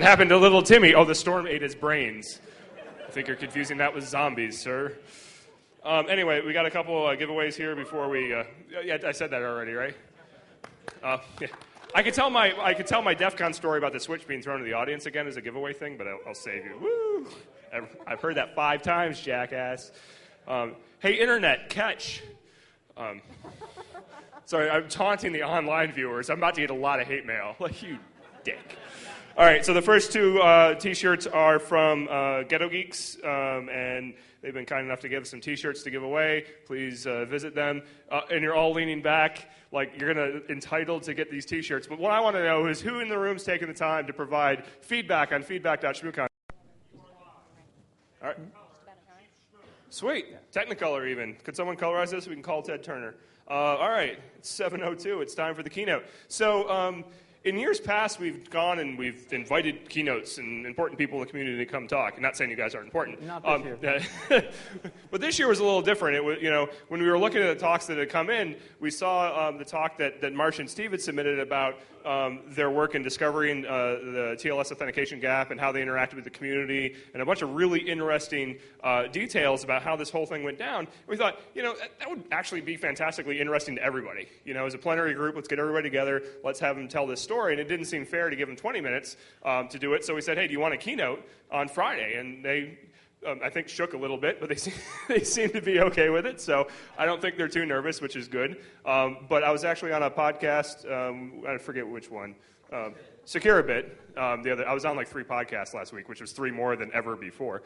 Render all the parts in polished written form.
What happened to little Timmy? Oh, the storm ate his brains. I think you're confusing that with zombies, sir. Anyway, we got a couple giveaways here before we... yeah, I said that already, right? Yeah. I could tell my DEF CON story about the Switch being thrown to the audience again as a giveaway thing, but I'll save you. Woo! I've heard that 5 times, jackass. Hey, Internet, catch. Sorry, I'm taunting the online viewers. I'm about to get a lot of hate mail. Like, you dick. All right, so the first 2 T-shirts are from Ghetto Geeks, and they've been kind enough to give us some T-shirts to give away. Please visit them. And you're all leaning back like you're entitled to get these T-shirts. But what I want to know is who in the room's taking the time to provide feedback on feedback.shmoocon. All right. Sweet. Technicolor even. Could someone colorize this? We can call Ted Turner. All right. It's 7:02. It's time for the keynote. So in years past, we've gone and we've invited keynotes and important people in the community to come talk. I'm not saying you guys aren't important. Not this year. But this year was a little different. It was, when we were looking at the talks that had come in, we saw the talk that Marsh and Steve had submitted about their work in discovering the TLS authentication gap and how they interacted with the community, and a bunch of really interesting details about how this whole thing went down. We thought, that would actually be fantastically interesting to everybody. As a plenary group, let's get everybody together, let's have them tell this story. And it didn't seem fair to give them 20 minutes to do it, so we said, hey, do you want a keynote on Friday? And they, I think, shook a little bit, but they seem to be okay with it, so I don't think they're too nervous, which is good. But I was actually on a podcast, I forget which one, Securabit. I was on like 3 podcasts last week, which was 3 more than ever before.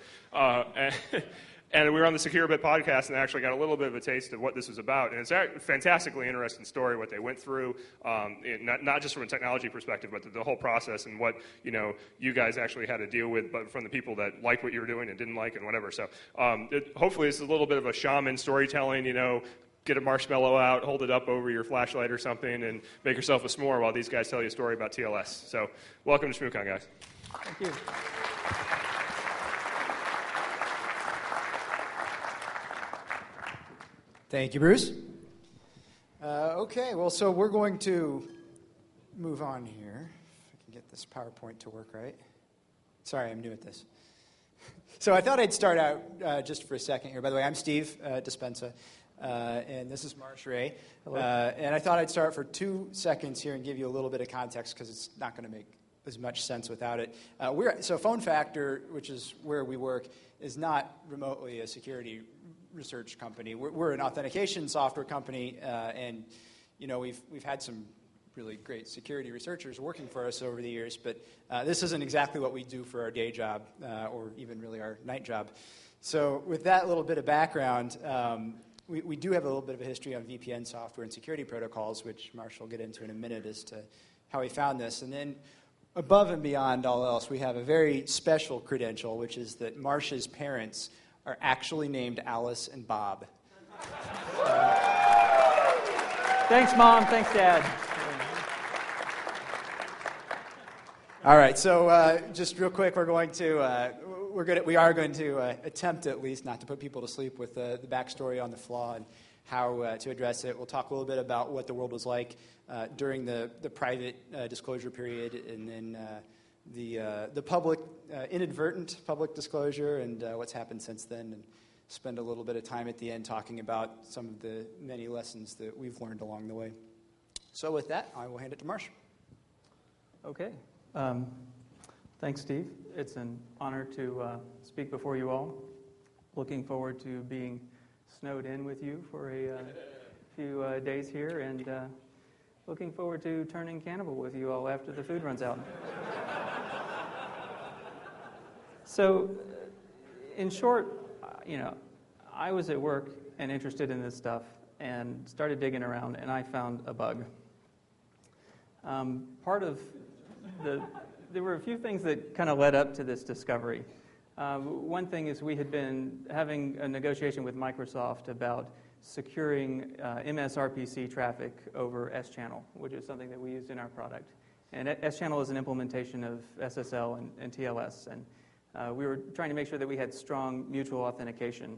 And we were on the Securabit podcast and actually got a little bit of a taste of what this was about. And it's a fantastically interesting story, what they went through, not just from a technology perspective, but the whole process and what you guys actually had to deal with, but from the people that liked what you were doing and didn't like and whatever. So hopefully it's a little bit of a shaman storytelling, get a marshmallow out, hold it up over your flashlight or something, and make yourself a s'more while these guys tell you a story about TLS. So welcome to ShmooCon, guys. Thank you. Thank you, Bruce. Okay, well, so we're going to move on here. If I can get this PowerPoint to work right. Sorry, I'm new at this. So I thought I'd start out just for a second here. By the way, I'm Steve Dispensa, and this is Marsh Ray. Hello. And I thought I'd start for 2 seconds here and give you a little bit of context because it's not going to make as much sense without it. So Phone Factor, which is where we work, is not remotely a security research company. We're an authentication software company, and we've had some really great security researchers working for us over the years, but this isn't exactly what we do for our day job or even really our night job. So with that little bit of background, we do have a little bit of a history on VPN software and security protocols, which Marshall will get into in a minute as to how we found this. And then above and beyond all else, we have a very special credential, which is that Marsh's parents are actually named Alice and Bob. Thanks, Mom. Thanks, Dad. All right, so just real quick, we are going to attempt at least not to put people to sleep with the backstory on the flaw and how to address it. We'll talk a little bit about what the world was like during the private disclosure period, and then the public, inadvertent public disclosure and what's happened since then, and spend a little bit of time at the end talking about some of the many lessons that we've learned along the way. So with that, I will hand it to Marsh. Okay. Thanks, Steve. It's an honor to speak before you all. Looking forward to being snowed in with you for a few days here, and looking forward to turning cannibal with you all after the food runs out. So, in short, I was at work and interested in this stuff and started digging around, and I found a bug. There were a few things that kind of led up to this discovery. One thing is we had been having a negotiation with Microsoft about securing MSRPC traffic over S-Channel, which is something that we used in our product. And S-Channel is an implementation of SSL and TLS, and we were trying to make sure that we had strong mutual authentication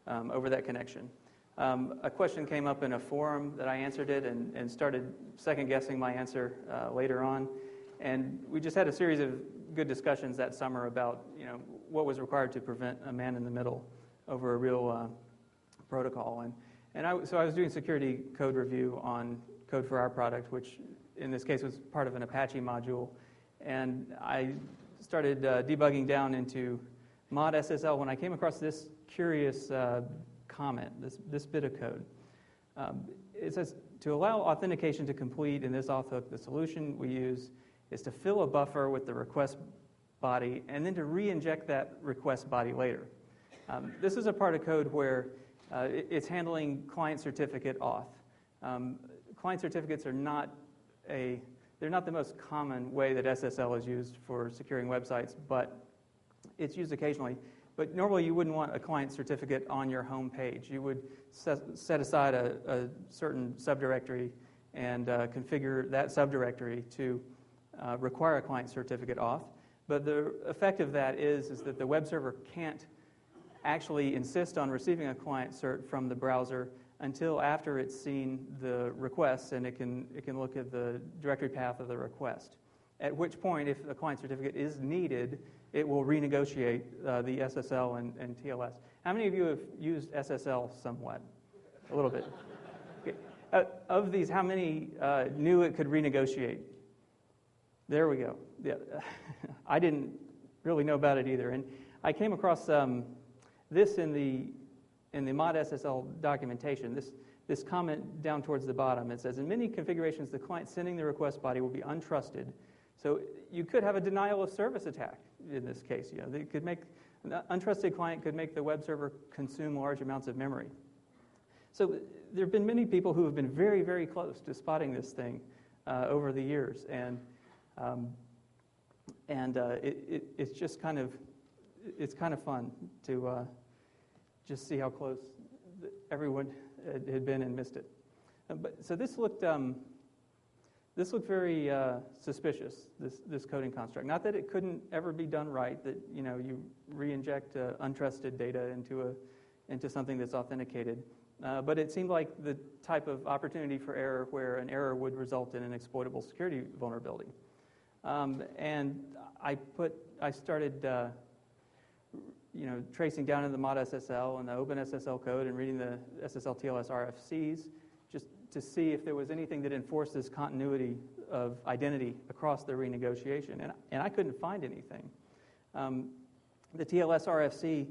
over that connection. A question came up in a forum that I answered it and started second-guessing my answer later on. And we just had a series of good discussions that summer about, what was required to prevent a man in the middle over a real protocol. So I was doing security code review on code for our product, which in this case was part of an Apache module. And I started debugging down into mod SSL when I came across this curious comment, this bit of code. It says, to allow authentication to complete in this auth hook, the solution we use is to fill a buffer with the request body and then to re-inject that request body later. This is a part of code where it's handling client certificate auth. Client certificates are they're not the most common way that SSL is used for securing websites, but it's used occasionally. But normally you wouldn't want a client certificate on your home page. You would set aside a certain subdirectory and configure that subdirectory to require a client certificate auth. But the effect of that is that the web server can't actually insist on receiving a client cert from the browser until after it's seen the request and it can look at the directory path of the request. At which point, if the client certificate is needed, it will renegotiate the SSL and TLS. How many of you have used SSL somewhat? A little bit. Okay. Of these, how many knew it could renegotiate? There we go. Yeah. I didn't really know about it either. And I came across this in the mod SSL documentation. This comment down towards the bottom, it says, in many configurations, the client sending the request body will be untrusted. So you could have a denial of service attack in this case. An untrusted client could make the web server consume large amounts of memory. So there have been many people who have been very, very close to spotting this thing over the years. It's just kind of fun to just see how close everyone had been and missed it. So this looked very suspicious. This coding construct. Not that it couldn't ever be done right. That you re-inject untrusted data into something that's authenticated. But it seemed like the type of opportunity for error where an error would result in an exploitable security vulnerability. And I started tracing down into the mod SSL and the open SSL code and reading the SSL TLS RFCs just to see if there was anything that enforced this continuity of identity across the renegotiation. And I couldn't find anything. The TLS RFC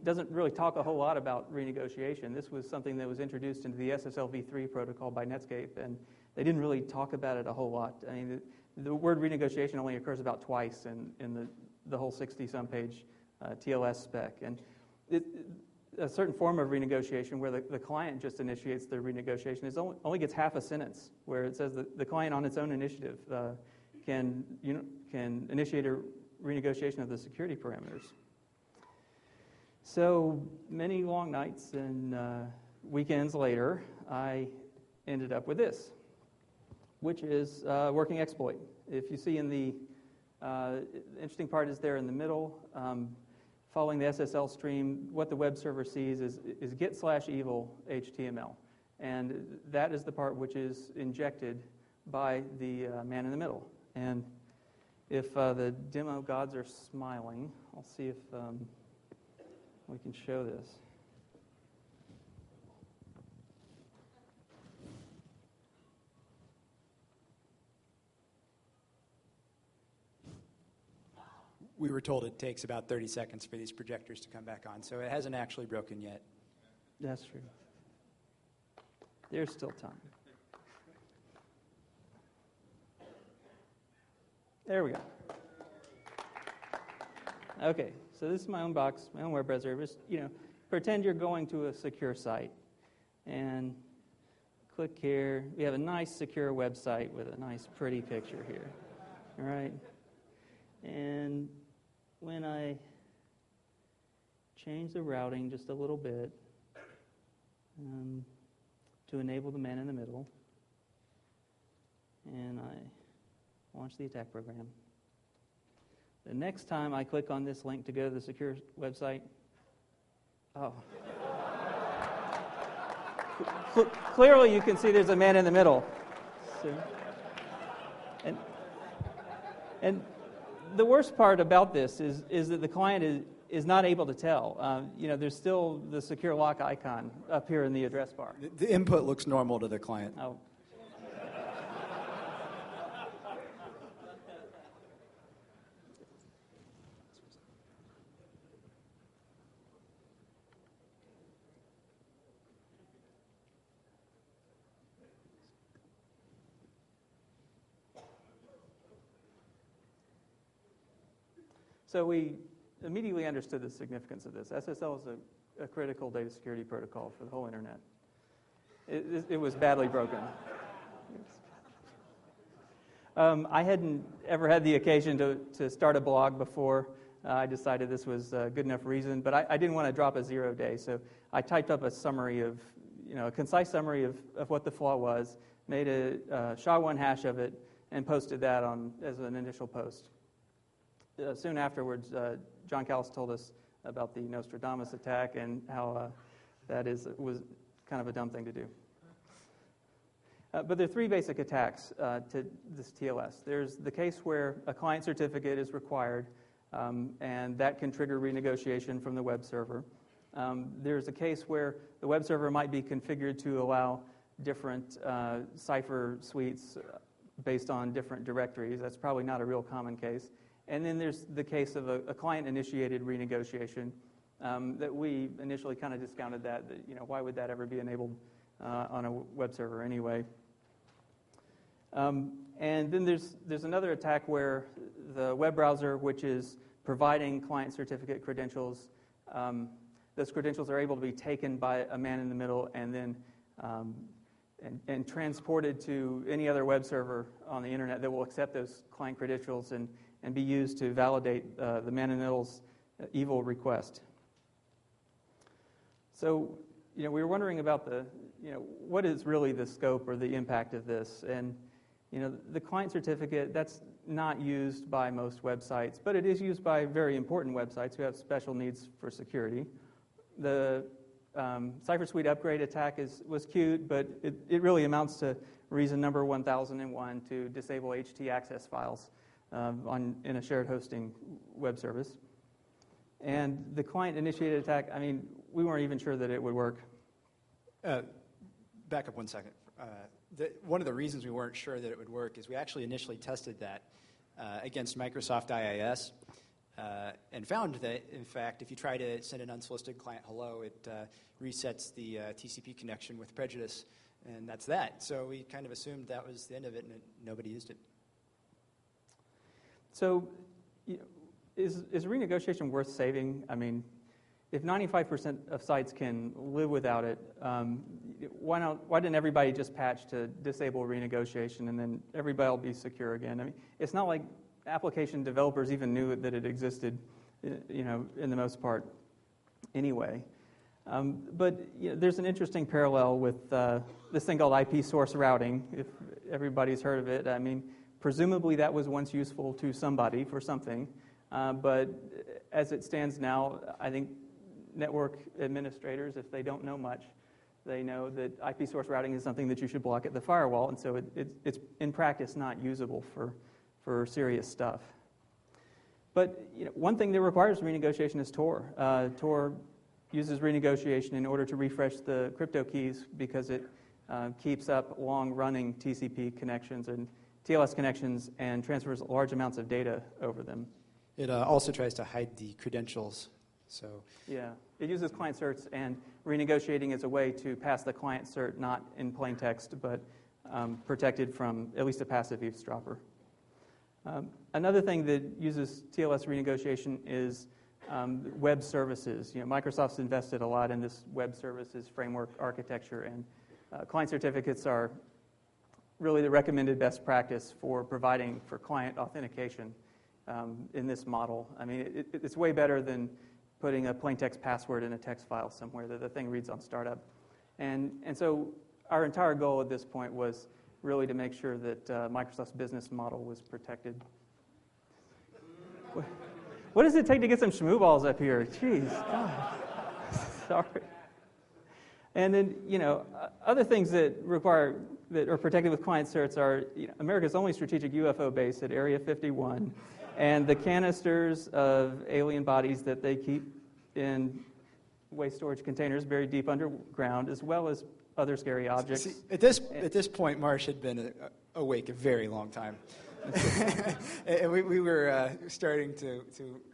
doesn't really talk a whole lot about renegotiation. This was something that was introduced into the SSL v3 protocol by Netscape, and they didn't really talk about it a whole lot. I mean, the word renegotiation only occurs about twice in the whole 60-some page TLS spec. And a certain form of renegotiation where the client just initiates the renegotiation only gets half a sentence, where it says that the client on its own initiative can initiate a renegotiation of the security parameters. So many long nights and weekends later, I ended up with this, which is working exploit. If you see in the interesting part is there in the middle, following the SSL stream, what the web server sees is get/evil HTML. And that is the part which is injected by the man in the middle. And if the demo gods are smiling, I'll see if we can show this. We were told it takes about 30 seconds for these projectors to come back on, so it hasn't actually broken yet. That's true. There's still time. There we go. Okay, so this is my own box, my own web browser. Just, pretend you're going to a secure site, and click here. We have a nice secure website with a nice pretty picture here. All right, and when I change the routing just a little bit to enable the man in the middle, and I launch the attack program. The next time I click on this link to go to the secure website, clearly you can see there's a man in the middle. So, And the worst part about this is that the client is not able to tell. There's still the secure lock icon up here in the address bar. The input looks normal to the client. Oh. So we immediately understood the significance of this. SSL is a critical data security protocol for the whole internet. It was badly broken. I hadn't ever had the occasion to start a blog before. I decided this was a good enough reason, but I didn't want to drop a 0 day, so I typed up a summary of, a concise summary of what the flaw was, made a SHA-1 hash of it, and posted that as an initial post. Soon afterwards, John Callis told us about the Nostradamus attack and how that was kind of a dumb thing to do. But there are 3 basic attacks to this TLS. There's the case where a client certificate is required, and that can trigger renegotiation from the web server. There's a case where the web server might be configured to allow different cipher suites based on different directories. That's probably not a real common case. And then there's the case of a client-initiated renegotiation that we initially kind of discounted that why would that ever be enabled on a web server anyway? And then there's another attack where the web browser, which is providing client certificate credentials, those credentials are able to be taken by a man in the middle and then and transported to any other web server on the internet that will accept those client credentials and be used to validate the man in the middle's evil request. So, we were wondering about what is really the scope or the impact of this? And, the client certificate, that's not used by most websites, but it is used by very important websites who have special needs for security. The Cipher Suite upgrade attack was cute, but it really amounts to reason number 1001 to disable HT access files in a shared hosting web service. And the client-initiated attack, we weren't even sure that it would work. Back up 1 second. One of the reasons we weren't sure that it would work is we actually initially tested that against Microsoft IIS and found that, in fact, if you try to send an unsolicited client hello, it resets the TCP connection with prejudice, and that's that. So we kind of assumed that was the end of it, and nobody used it. So, is renegotiation worth saving? If 95% of sites can live without it, why didn't everybody just patch to disable renegotiation and then everybody will be secure again? It's not like application developers even knew that it existed, in the most part anyway. But there's an interesting parallel with this thing called IP source routing, if everybody's heard of it. Presumably that was once useful to somebody for something, but as it stands now, I think network administrators, if they don't know much, they know that IP source routing is something that you should block at the firewall, and so it's in practice not usable for serious stuff. But one thing that requires renegotiation is Tor. Tor uses renegotiation in order to refresh the crypto keys because it keeps up long-running TCP connections and TLS connections and transfers large amounts of data over them. It also tries to hide the credentials. So yeah, it uses client certs, and renegotiating is a way to pass the client cert not in plain text, but protected from at least a passive eavesdropper. Another thing that uses TLS renegotiation is web services. Microsoft's invested a lot in this web services framework architecture, and client certificates are really the recommended best practice for providing for client authentication in this model. It's way better than putting a plain text password in a text file somewhere that the thing reads on startup. And so our entire goal at this point was really to make sure that Microsoft's business model was protected. What does it take to get some schmoo balls up here? Jeez, God. Sorry. And then, other things that require that are protected with client certs are America's only strategic UFO base at Area 51, and the canisters of alien bodies that they keep in waste storage containers buried deep underground, as well as other scary objects. See, at this point, Marsh had been awake a very long time. And we were starting to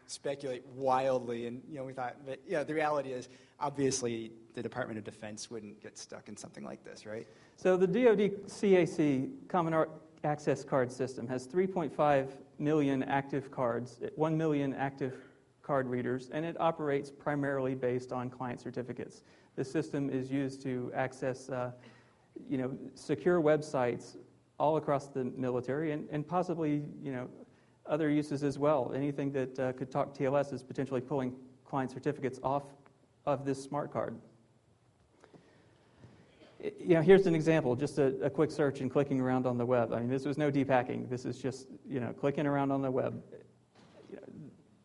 speculate wildly, and we thought, but the reality is, obviously, the Department of Defense wouldn't get stuck in something like this, right? So the DoD CAC Common Access Card System has 3.5 million active cards, 1 million active card readers, and it operates primarily based on client certificates. The system is used to access, secure websites all across the military, and possibly, other uses as well. Anything that could talk TLS is potentially pulling client certificates off of this smart card. Here's an example, just a quick search and clicking around on the web. I mean, this was no deep hacking. This is just, clicking around on the web.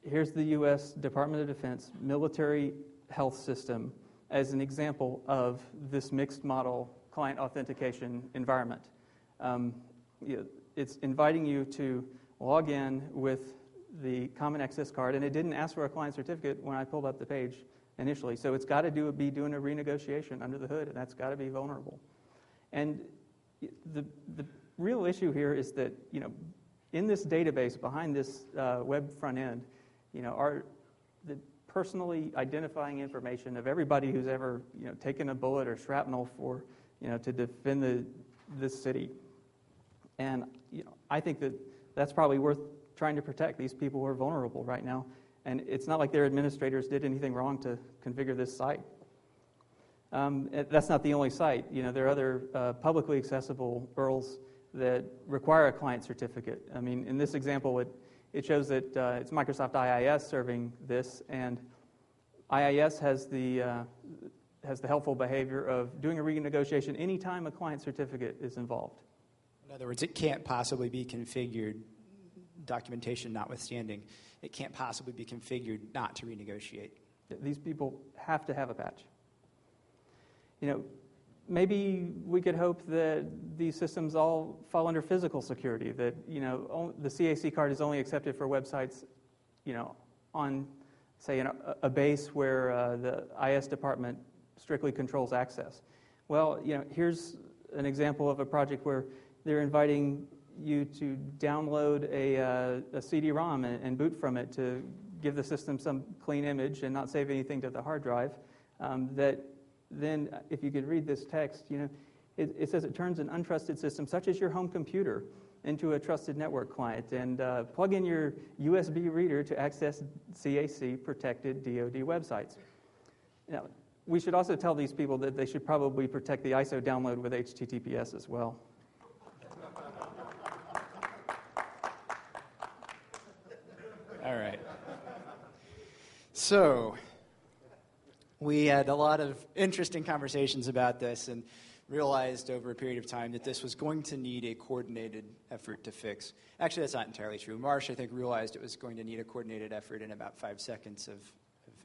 Here's the U.S. Department of Defense military health system as an example of this mixed model client authentication environment. It's inviting you to log in with the Common Access Card, and it didn't ask for a client certificate when I pulled up the page initially. So it's got to be doing a renegotiation under the hood, and that's got to be vulnerable. And the real issue here is that, in this database behind this web front end, are the personally identifying information of everybody who's ever, taken a bullet or shrapnel for, to defend this city. And I think that's probably worth trying to protect. These people who are vulnerable right now. And it's not like their administrators did anything wrong to configure this site. That's not the only site. There are other publicly accessible URLs that require a client certificate. I mean, in this example, it shows that it's Microsoft IIS serving this, and IIS has the helpful behavior of doing a renegotiation anytime a client certificate is involved. In other words, it can't possibly be configured, documentation notwithstanding, it can't possibly be configured not to renegotiate. These people have to have a patch. Maybe we could hope that these systems all fall under physical security, that, the CAC card is only accepted for websites, on, say, a base where the IS department strictly controls access. Well, here's an example of a project where they're inviting you to download a CD-ROM and boot from it to give the system some clean image and not save anything to the hard drive. That then, if you could read this text, it says it turns an untrusted system, such as your home computer, into a trusted network client, and plug in your USB reader to access CAC-protected DoD websites. Now, we should also tell these people that they should probably protect the ISO download with HTTPS as well. All right. So, we had a lot of interesting conversations about this and realized over a period of time that this was going to need a coordinated effort to fix. Actually, that's not entirely true. Marsh, I think, realized it was going to need a coordinated effort in about 5 seconds of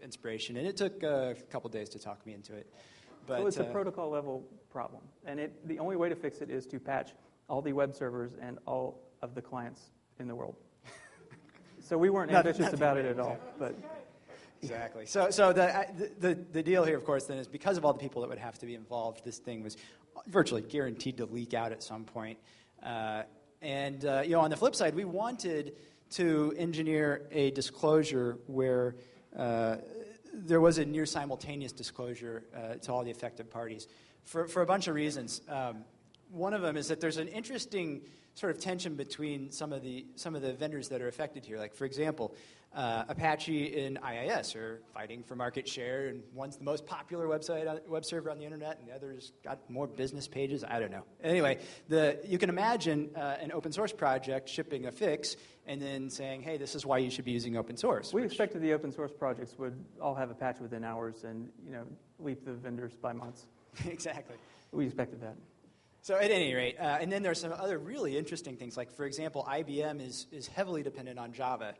inspiration, and it took a couple days to talk me into it. But, well, it's a protocol level problem, and the only way to fix it is to patch all the web servers and all of the clients in the world. So we weren't ambitious about it at all, but exactly. So the deal here, of course, then is because of all the people that would have to be involved, this thing was virtually guaranteed to leak out at some point. On the flip side, we wanted to engineer a disclosure where there was a near simultaneous disclosure to all the affected parties for a bunch of reasons. One of them is that there's an interesting sort of tension between some of the vendors that are affected here. Like, for example, Apache and IIS are fighting for market share, and one's the most popular web server on the internet, and the other's got more business pages. I don't know. Anyway, you can imagine an open source project shipping a fix and then saying, hey, this is why you should be using open source. We expected the open source projects would all have a patch within hours and leap the vendors by months. Exactly. We expected that. So at any rate, and then there's some other really interesting things. Like, for example, IBM is heavily dependent on Java.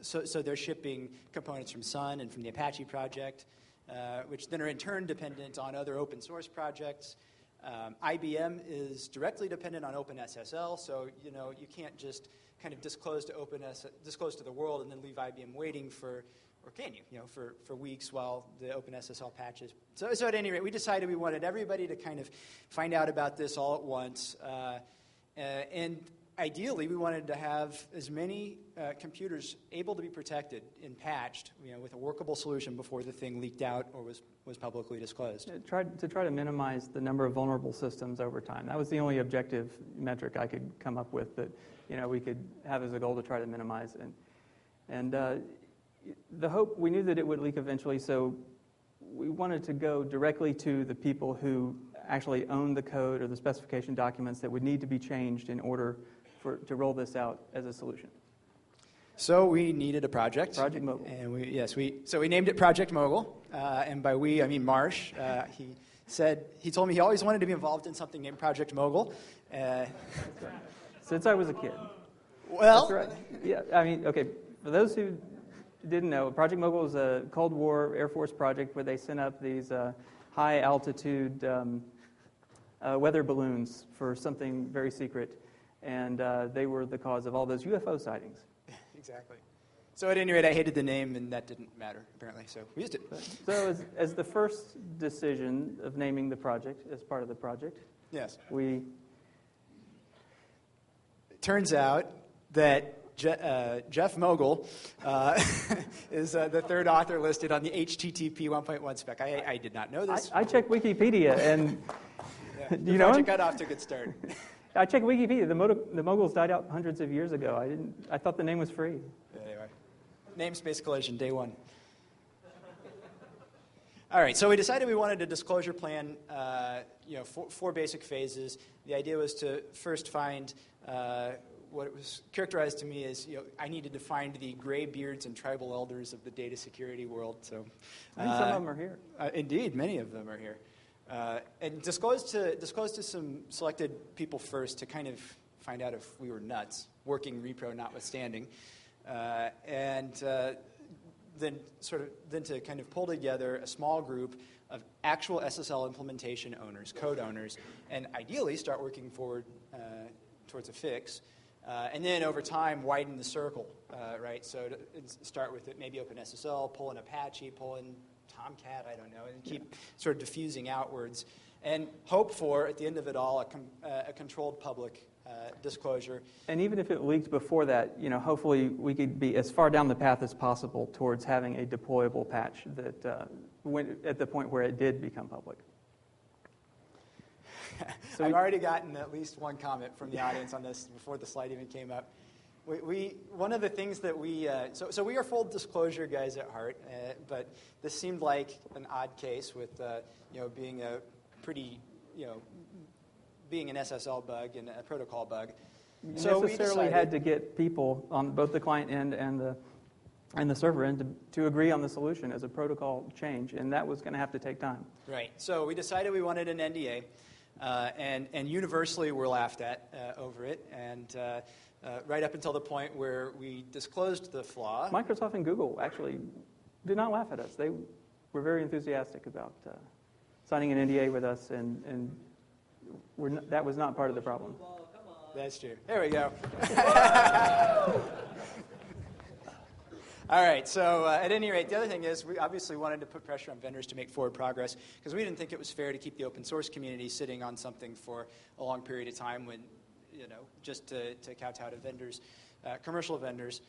So they're shipping components from Sun and from the Apache project, which then are in turn dependent on other open source projects. IBM is directly dependent on OpenSSL, so you can't just kind of disclose to the world and then leave IBM waiting for, or can you, for weeks while the OpenSSL patches. So at any rate, we decided we wanted everybody to kind of find out about this all at once, and ideally, we wanted to have as many computers able to be protected and patched, with a workable solution before the thing leaked out or was publicly disclosed. Try to minimize the number of vulnerable systems over time. That was the only objective metric I could come up with that we could have as a goal to try to minimize. And the hope, we knew that it would leak eventually, so we wanted to go directly to the people who actually own the code or the specification documents that would need to be changed in order to roll this out as a solution. So we needed a project. Project Mogul. And we named it Project Mogul. And by we, I mean Marsh. He told me he always wanted to be involved in something named Project Mogul. Since I was a kid. Well. That's right. Yeah, I mean, okay, for those who didn't know, Project Mogul is a Cold War Air Force project where they sent up these high-altitude weather balloons for something very secret. And they were the cause of all those UFO sightings. Exactly. So at any rate, I hated the name, and that didn't matter, apparently, so we used it. So as the first decision of naming the project as part of the project, yes, it turns out that Jeff Mogul is the third author listed on the HTTP 1.1 spec. I did not know this. I checked Wikipedia, and do you know him? Got off to a good start. I checked Wikipedia. The Moguls died out hundreds of years ago. I thought the name was free. There they are. Namespace collision, day one. All right, so we decided we wanted a disclosure plan, four basic phases. The idea was to first find what it was characterized to me as, I needed to find the gray beards and tribal elders of the data security world. So, I think some of them are here. Indeed, many of them are here. And disclose to some selected people first to kind of find out if we were nuts, working repro notwithstanding, and then to kind of pull together a small group of actual SSL implementation owners, code owners, and ideally start working forward towards a fix, and then over time widen the circle, right? So to start with it, maybe OpenSSL, pull in Apache, pull in Tomcat, I don't know, and keep sort of diffusing outwards, and hope for, at the end of it all, a controlled public disclosure. And even if it leaked before that, hopefully we could be as far down the path as possible towards having a deployable patch that went at the point where it did become public. So I've already gotten at least one comment from the audience on this before the slide even came up. One of the things that we we are full disclosure guys at heart, but this seemed like an odd case with being a pretty being an SSL bug and a protocol bug. So we necessarily had to get people on both the client end and the server end to agree on the solution as a protocol change, and that was going to have to take time. Right. So we decided we wanted an NDA, and universally we're laughed at over it, and. Right up until the point where we disclosed the flaw. Microsoft and Google actually did not laugh at us. They were very enthusiastic about signing an NDA with us, and that was not part of the problem. That's true. There we go. All right, so at any rate, the other thing is we obviously wanted to put pressure on vendors to make forward progress because we didn't think it was fair to keep the open source community sitting on something for a long period of time when just to kowtow to vendors, commercial vendors.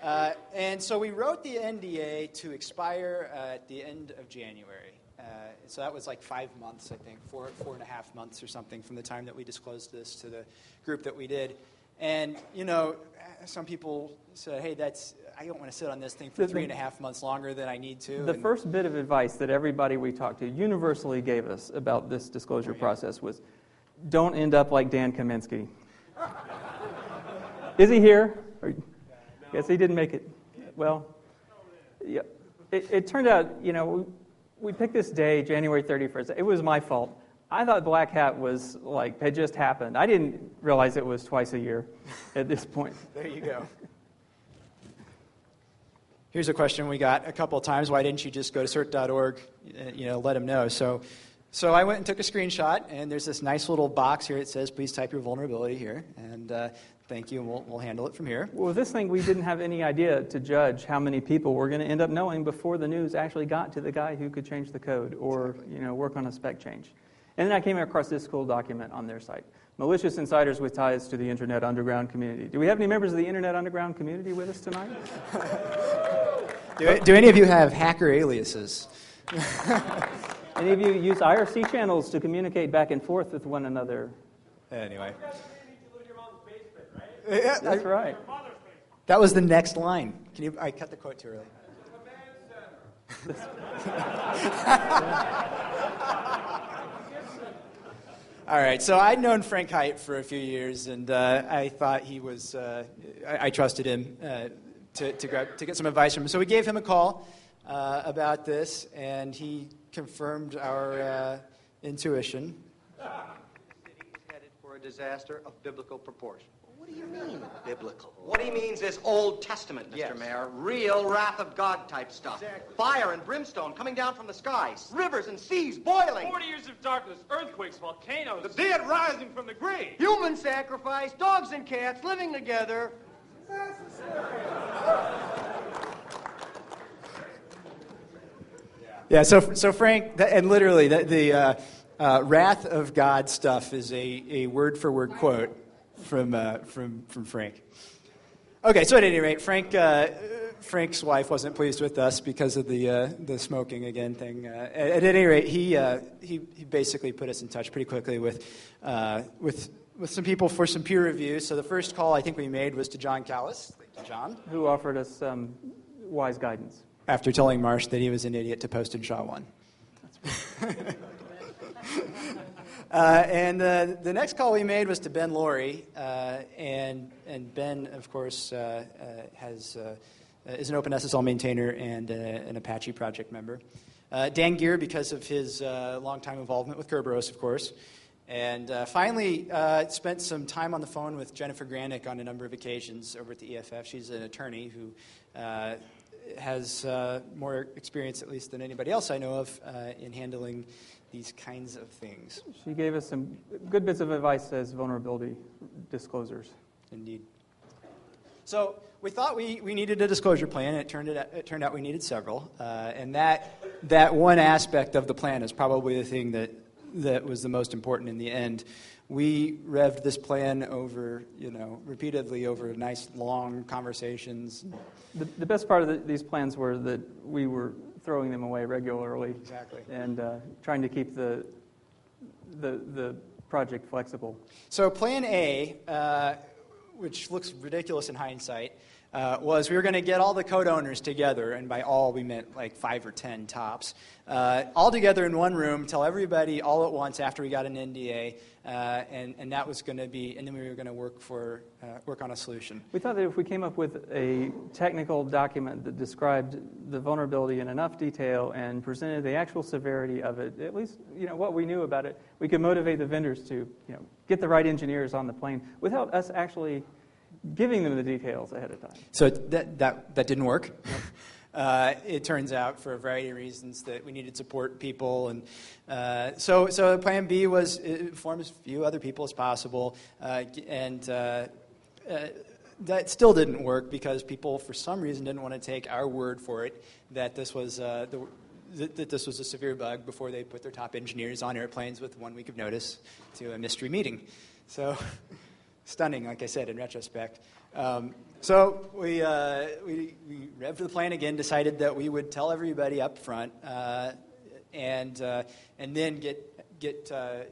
And so we wrote the NDA to expire at the end of January. So that was like 5 months, I think, 4.5 months or something from the time that we disclosed this to the group that we did. And, some people said, hey, I don't want to sit on this thing for 3.5 months longer than I need to. The first bit of advice that everybody we talked to universally gave us about this disclosure process was, don't end up like Dan Kaminsky. Is he here? Yes, he didn't make it. Well, yeah, it turned out, we picked this day, January 31st. It was my fault. I thought Black Hat was had just happened. I didn't realize it was twice a year at this point. There you go. Here's a question we got a couple of times. Why didn't you just go to cert.org, let them know? So So I went and took a screenshot, and there's this nice little box here. It says, please type your vulnerability here, and thank you, and we'll handle it from here. Well, this thing, we didn't have any idea to judge how many people we're going to end up knowing before the news actually got to the guy who could change the code or work on a spec change. And then I came across this cool document on their site. Malicious insiders with ties to the Internet Underground community. Do we have any members of the Internet Underground community with us tonight? Do any of you have hacker aliases? Any of you use IRC channels to communicate back and forth with one another? Anyway. That's right. That was the next line. I cut the quote too early. All right, so I'd known Frank Haidt for a few years, and I thought he was, I trusted him to get some advice from him. So we gave him a call about this, and he confirmed our intuition. The city is headed for a disaster of biblical proportion. What do you mean, biblical? What he means is Old Testament, Mr. Yes. Mayor. Real wrath of God type stuff. Exactly. Fire and brimstone coming down from the skies. Rivers and seas boiling. 40 years of darkness, earthquakes, volcanoes. The dead rising from the grave. Human sacrifice, dogs and cats living together. Yeah, so Frank, and literally the wrath of God stuff is a word-for-word quote from Frank. Okay, so at any rate, Frank's wife wasn't pleased with us because of the smoking again thing. At any rate, he basically put us in touch pretty quickly with some people for some peer review. So the first call I think we made was to John Callis. Thank you, John. Who offered us some wise guidance. After telling Marsh that he was an idiot to post in SHA-1. And the next call we made was to Ben Laurie, and Ben, of course, is an OpenSSL maintainer and an Apache project member. Dan Gear, because of his longtime involvement with Kerberos, of course. And finally, spent some time on the phone with Jennifer Granick on a number of occasions over at the EFF. She's an attorney who has more experience, at least, than anybody else I know of in handling these kinds of things. She gave us some good bits of advice as vulnerability disclosers. Indeed. So we thought we needed a disclosure plan, and it turned out we needed several. And that one aspect of the plan is probably the thing that was the most important in the end. We revved this plan over, repeatedly over nice long conversations. The best part of these plans were that we were throwing them away regularly. Exactly. And trying to keep the project flexible. So Plan A, which looks ridiculous in hindsight, was we were going to get all the code owners together, and by all we meant like 5 or 10 tops, all together in one room, tell everybody all at once after we got an NDA, and that was going to be, and then we were going to work on a solution. We thought that if we came up with a technical document that described the vulnerability in enough detail and presented the actual severity of it, at least what we knew about it, we could motivate the vendors to get the right engineers on the plane without us actually giving them the details ahead of time. So that didn't work. It turns out, for a variety of reasons, that we needed support people, and so Plan B was inform as few other people as possible, and that still didn't work because people, for some reason, didn't want to take our word for it that this was that this was a severe bug before they put their top engineers on airplanes with 1 week of notice to a mystery meeting. So. Stunning, like I said, in retrospect. So we revved the plan again, decided that we would tell everybody up front, and then get a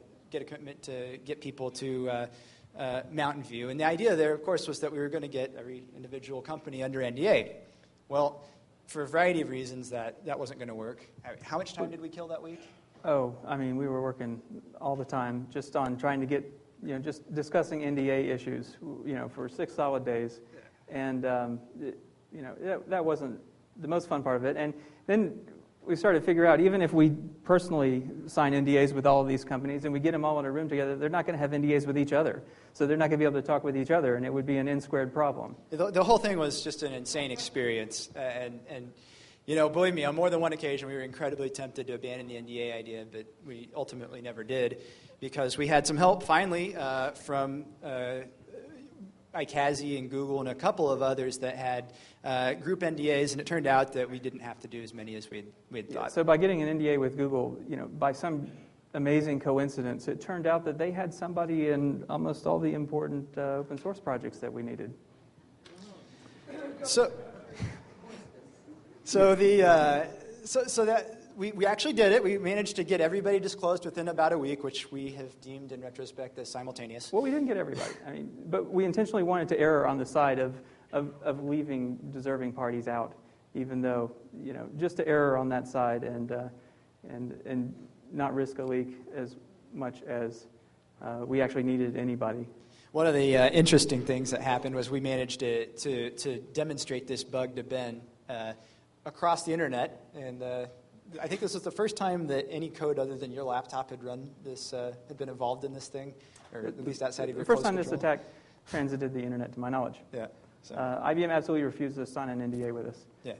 commitment to get people to Mountain View. And the idea there, of course, was that we were going to get every individual company under NDA. Well, for a variety of reasons, that wasn't going to work. How much time did we kill that week? Oh, I mean, we were working all the time just on trying to get, just discussing NDA issues, for 6 solid days. And, that wasn't the most fun part of it. And then we started to figure out, even if we personally sign NDAs with all of these companies and we get them all in a room together, they're not going to have NDAs with each other. So they're not going to be able to talk with each other, and it would be an N-squared problem. The whole thing was just an insane experience. And Believe me, on more than one occasion, we were incredibly tempted to abandon the NDA idea, but we ultimately never did because we had some help finally from iCASI and Google and a couple of others that had group NDAs, and it turned out that we didn't have to do as many as we'd thought. So by getting an NDA with Google, by some amazing coincidence, it turned out that they had somebody in almost all the important open source projects that we needed. So that we actually did it. We managed to get everybody disclosed within about a week, which we have deemed in retrospect as simultaneous. Well, we didn't get everybody. But we intentionally wanted to err on the side of leaving deserving parties out, even though just to err on that side and not risk a leak as much as we actually needed anybody. One of the interesting things that happened was we managed to demonstrate this bug to Ben across the internet, and I think this was the first time that any code other than your laptop had run this, had been involved in this thing, or at least outside of your close control. The close first time this attack transited the internet, to my knowledge. Yeah. So. IBM absolutely refused to sign an NDA with us. Yeah.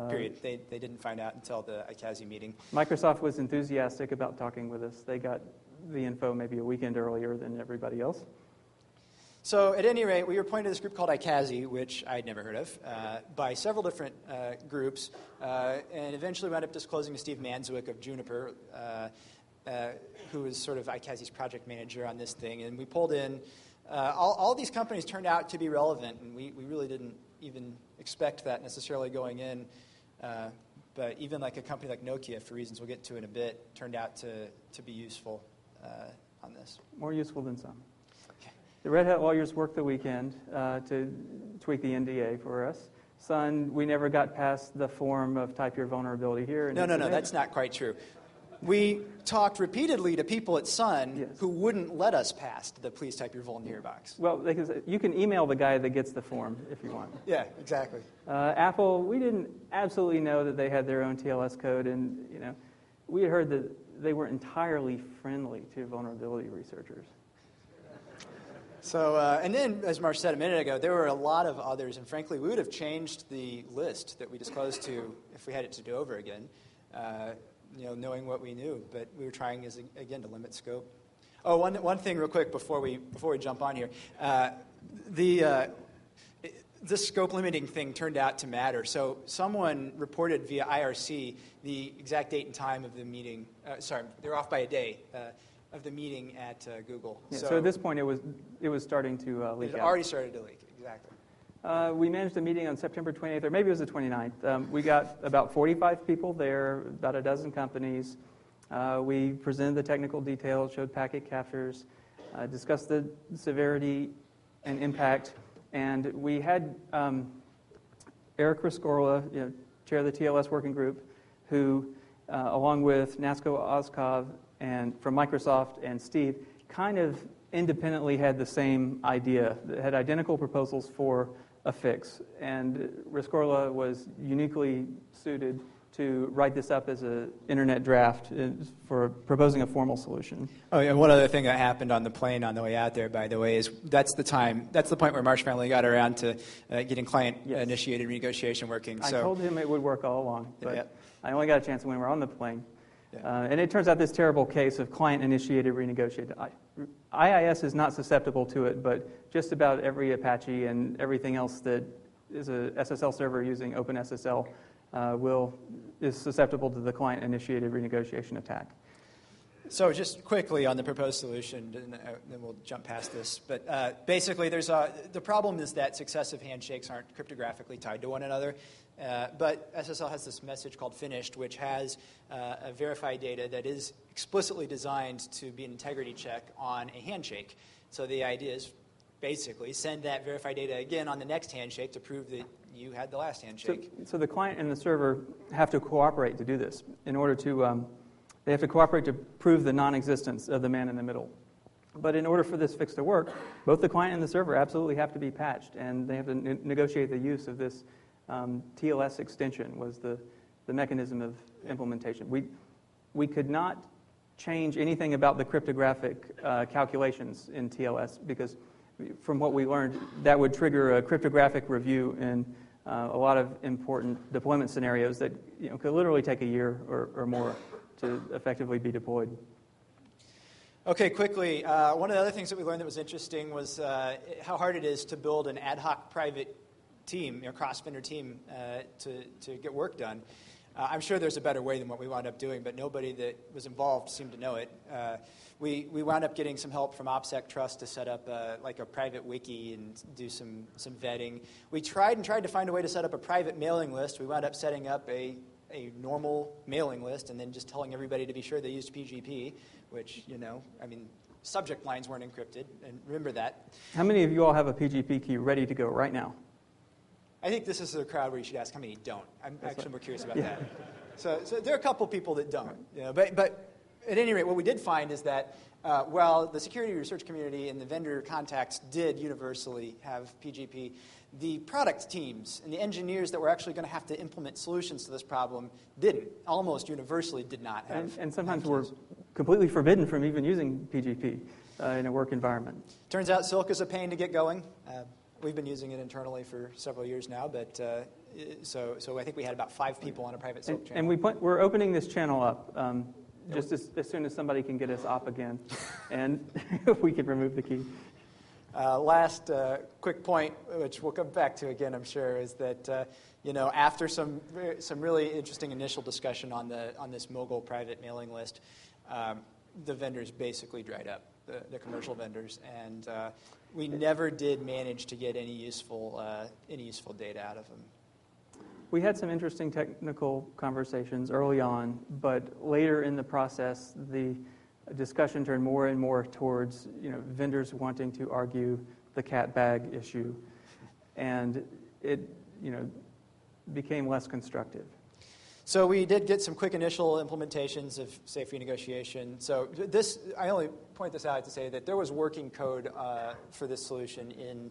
Period. They didn't find out until the iCASI meeting. Microsoft was enthusiastic about talking with us. They got the info maybe a weekend earlier than everybody else. So at any rate, we were pointed to this group called iCASI, which I'd never heard of, by several different groups, and eventually wound up disclosing to Steve Manswick of Juniper, who was sort of iCASI's project manager on this thing. And we pulled in, all these companies turned out to be relevant, and we really didn't even expect that necessarily going in. But even like a company like Nokia, for reasons we'll get to in a bit, turned out to be useful on this. More useful than some. The Red Hat lawyers worked the weekend to tweak the NDA for us. Sun, we never got past the form of type your vulnerability here. No, that's not quite true. We talked repeatedly to people at Sun who wouldn't let us past the please type your vuln here box. Well, because you can email the guy that gets the form if you want. Yeah, exactly. Apple, we didn't absolutely know that they had their own TLS code, and we had heard that they weren't entirely friendly to vulnerability researchers. So, and then, as Marsh said a minute ago, there were a lot of others, and frankly, we would have changed the list that we disclosed to if we had it to do over again, knowing what we knew. But we were trying, again, to limit scope. Oh, one thing real quick before we jump on here. This scope limiting thing turned out to matter. So someone reported via IRC the exact date and time of the meeting. They're off by a day. Of the meeting at Google. Yeah, so at this point, it was starting to leak out. It had already started to leak, exactly. We managed a meeting on September 28th, or maybe it was the 29th. We got about 45 people there, about a dozen companies. We presented the technical details, showed packet captures, discussed the severity and impact, and we had Eric Rescorla, chair of the TLS working group, who, along with Nasko Ozkov, and from Microsoft and Steve, kind of independently had the same idea, had identical proposals for a fix. And Rescorla was uniquely suited to write this up as an internet draft for proposing a formal solution. Oh, and one other thing that happened on the plane on the way out there, by the way, is that's the point where Marsh finally got around to getting client-initiated renegotiation working. I told him it would work all along, but Yep. I only got a chance when we were on the plane. Yeah. And it turns out this terrible case of client-initiated renegotiation. IIS is not susceptible to it, but just about every Apache and everything else that is a SSL server using OpenSSL is susceptible to the client-initiated renegotiation attack. So just quickly on the proposed solution, and then we'll jump past this. But basically, the problem is that successive handshakes aren't cryptographically tied to one another. But SSL has this message called finished, which has a verified data that is explicitly designed to be an integrity check on a handshake. So the idea is basically send that verified data again on the next handshake to prove that you had the last handshake. So the client and the server have to cooperate to do this. In order to, they have to cooperate to prove the non-existence of the man in the middle. But in order for this fix to work, both the client and the server absolutely have to be patched, and they have to negotiate the use of this TLS extension was the mechanism of implementation. We could not change anything about the cryptographic calculations in TLS because from what we learned, that would trigger a cryptographic review in a lot of important deployment scenarios that could literally take a year or more to effectively be deployed. Okay, quickly, one of the other things that we learned that was interesting was how hard it is to build an ad hoc private team, cross-vendor team, to get work done. I'm sure there's a better way than what we wound up doing, but nobody that was involved seemed to know it. We wound up getting some help from OPSEC Trust to set up like a private wiki and do some vetting. We tried to find a way to set up a private mailing list. We wound up setting up a normal mailing list and then just telling everybody to be sure they used PGP, which, subject lines weren't encrypted, and remember that. How many of you all have a PGP key ready to go right now? I think this is the crowd where you should ask how many don't. I'm actually more curious about that. So there are a couple people that don't. But at any rate, what we did find is that while the security research community and the vendor contacts did universally have PGP, the product teams and the engineers that were actually going to have to implement solutions to this problem didn't. Almost universally did not have. And sometimes we're completely forbidden from even using PGP in a work environment. Turns out Silk is a pain to get going. We've been using it internally for several years now, but so I think we had about 5 people on a private Silk channel. And we're opening this channel up just as soon as somebody can get us op again, and we can remove the key. Last quick point, which we'll come back to again, I'm sure, is that after some really interesting initial discussion on this Mogul private mailing list, the vendors basically dried up, the commercial vendors, and we never did manage to get any useful data out of them. We had some interesting technical conversations early on, but later in the process, the discussion turned more and more towards vendors wanting to argue the cat bag issue, and it became less constructive. So we did get some quick initial implementations of safe renegotiation. So I only point this out to say that there was working code for this solution in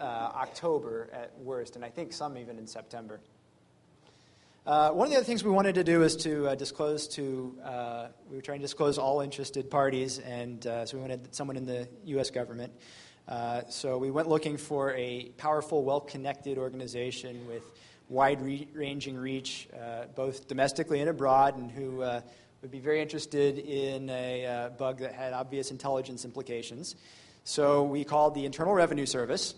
October at worst, and I think some even in September. One of the other things we wanted to do is to disclose we were trying to disclose all interested parties, and so we wanted someone in the U.S. government. So we went looking for a powerful, well-connected organization with wide-ranging reach, both domestically and abroad, and who would be very interested in a bug that had obvious intelligence implications. So we called the Internal Revenue Service,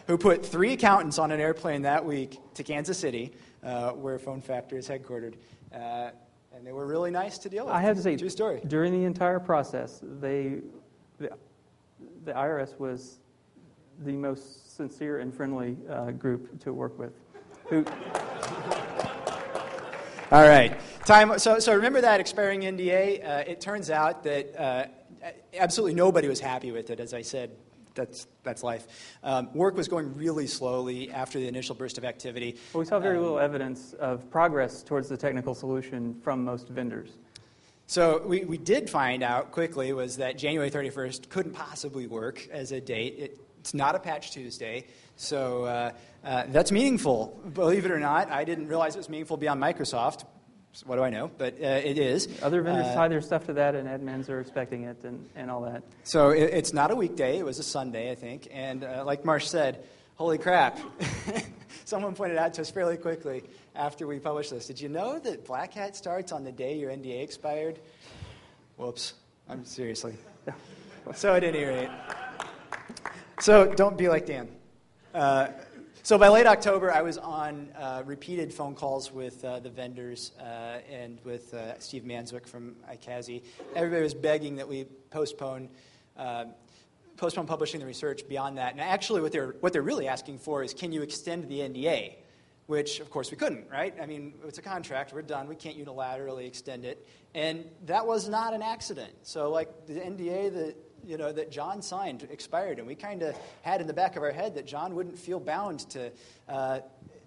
who put 3 accountants on an airplane that week to Kansas City, where Phone Factor is headquartered. And they were really nice to deal with. I have to say, true story. During the entire process, the IRS was the most sincere and friendly group to work with. All right. So remember that expiring NDA? It turns out that absolutely nobody was happy with it, as I said. That's life. Work was going really slowly after the initial burst of activity. Well, we saw very little evidence of progress towards the technical solution from most vendors. So we did find out quickly was that January 31st couldn't possibly work as a date. It's not a Patch Tuesday, so that's meaningful. Believe it or not, I didn't realize it was meaningful beyond Microsoft. So what do I know? But it is. Other vendors tie their stuff to that, and admins are expecting it and all that. So it's not a weekday. It was a Sunday, I think. And like Marsh said, holy crap. Someone pointed out to us fairly quickly after we published this. Did you know that Black Hat starts on the day your NDA expired? Whoops. I'm seriously. So at any rate. So don't be like Dan. So by late October, I was on repeated phone calls with the vendors and with Steve Manswick from iCASI. Everybody was begging that we postpone publishing the research beyond that. And actually, what they're really asking for is, can you extend the NDA? Which, of course, we couldn't, right? I mean, it's a contract. We're done. We can't unilaterally extend it. And that was not an accident. So, like, the NDA that John signed expired, and we kind of had in the back of our head that John wouldn't feel bound to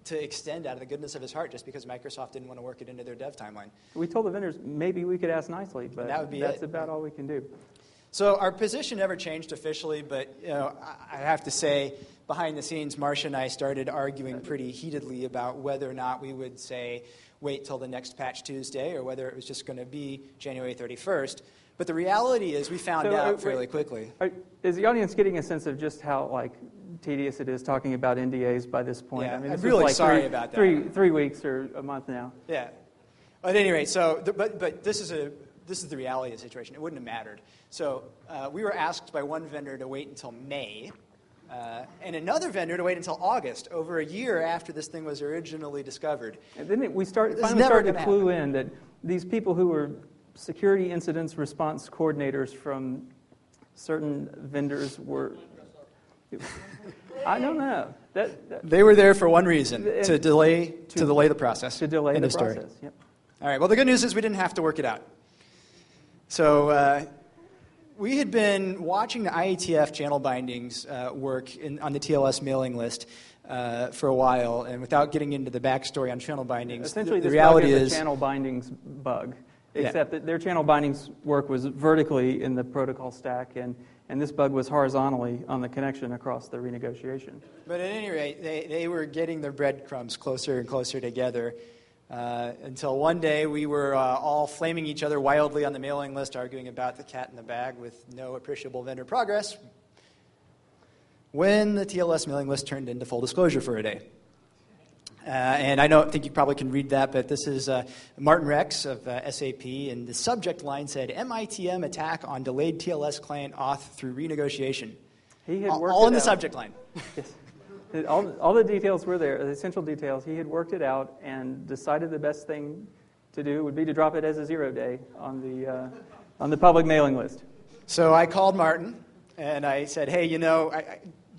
extend out of the goodness of his heart just because Microsoft didn't want to work it into their dev timeline. We told the vendors maybe we could ask nicely, but that's about all we can do. So our position never changed officially, but I have to say, behind the scenes, Marcia and I started arguing pretty heatedly about whether or not we would say wait till the next Patch Tuesday or whether it was just going to be January 31st. But the reality is we found So, out fairly quickly. Is the audience getting a sense of just how tedious it is talking about NDAs by this point? Yeah, I mean, I'm this really was sorry about that. Three weeks or a month now. Yeah. At any rate, but this is the reality of the situation. It wouldn't have mattered. So we were asked by one vendor to wait until May, and another vendor to wait until August, over a year after this thing was originally discovered. And then we finally never started to gonna clue in that these people who were security incidents response coordinators from certain vendors were... I don't know. They were there for one reason, to delay the process. To delay End the of story. process, yep. All right, well, the good news is we didn't have to work it out. So we had been watching the IETF channel bindings work on the TLS mailing list for a while, and without getting into the backstory on channel bindings, Essentially, the this reality bug is is... a channel bindings bug, Yeah. except that their channel bindings work was vertically in the protocol stack, and this bug was horizontally on the connection across the renegotiation. But at any rate, they were getting their breadcrumbs closer and closer together until one day we were all flaming each other wildly on the mailing list, arguing about the cat in the bag with no appreciable vendor progress, when the TLS mailing list turned into full disclosure for a day. And I don't think you probably can read that, but this is Martin Rex of SAP, and the subject line said, MITM attack on delayed TLS client auth through renegotiation. He had worked all in it the out. subject line. Yes. All the details were there, the essential details. He had worked it out and decided the best thing to do would be to drop it as a 0 day on the public mailing list. So I called Martin, and I said, hey,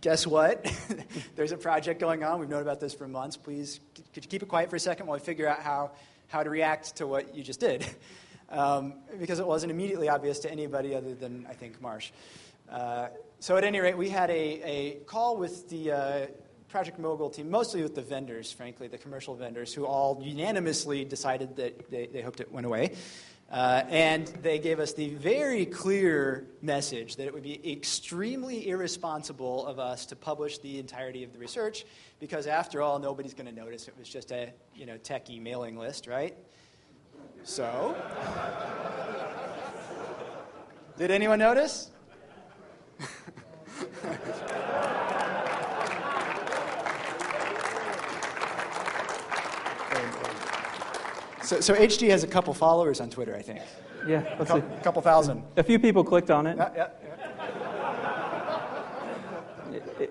guess what? There's a project going on. We've known about this for months. Please, could you keep it quiet for a second while we figure out how to react to what you just did? Because it wasn't immediately obvious to anybody other than, I think, Marsh. So at any rate, we had a call with the Project Mogul team, mostly with the vendors, frankly, the commercial vendors, who all unanimously decided that they hoped it went away. And they gave us the very clear message that it would be extremely irresponsible of us to publish the entirety of the research, because after all, nobody's going to notice. It was just a techie mailing list, right? So, did anyone notice? So HG has a couple followers on Twitter, I think. Yeah, let's see. A couple thousand. A few people clicked on it. Yeah.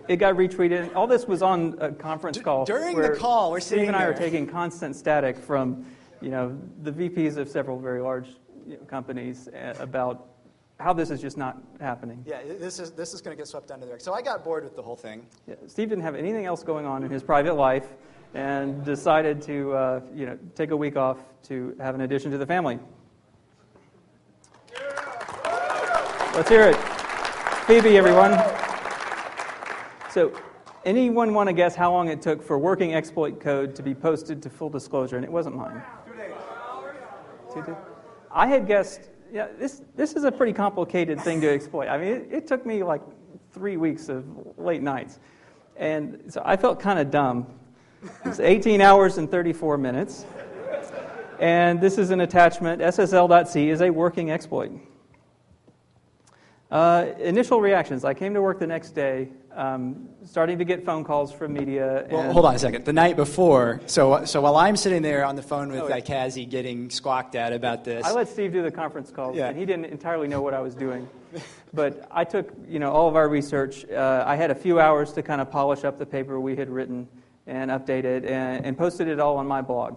It got retweeted. All this was on a conference call. During the call, we're Steve sitting and I there. are taking constant static from, the VPs of several very large companies about how this is just not happening. Yeah, this is going to get swept under the rug. So I got bored with the whole thing. Yeah, Steve didn't have anything else going on in his private life, and decided to, take a week off to have an addition to the family. Let's hear it. Phoebe, everyone. So, anyone want to guess how long it took for working exploit code to be posted to full disclosure? And it wasn't mine. 2 days. I had guessed, this is a pretty complicated thing to exploit. I mean, it took me like 3 weeks of late nights. And so I felt kind of dumb. It's 18 hours and 34 minutes. And this is an attachment. SSL.c is a working exploit. Initial reactions. I came to work the next day, starting to get phone calls from media. Well, hold on a second. The night before, so while I'm sitting there on the phone with Kazi getting squawked at about this. I let Steve do the conference calls, Yeah. and he didn't entirely know what I was doing. But I took, all of our research. I had a few hours to kind of polish up the paper we had written and update it and posted it all on my blog.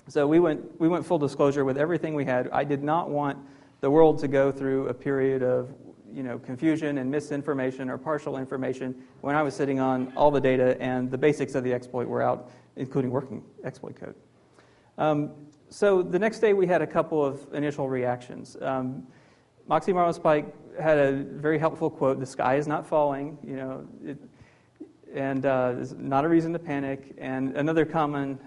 So we went full disclosure with everything we had. I did not want the world to go through a period of confusion and misinformation or partial information when I was sitting on all the data and the basics of the exploit were out, including working exploit code. So the next day we had a couple of initial reactions. Moxie Marlowspike had a very helpful quote, "The sky is not falling," and there's not a reason to panic. And another common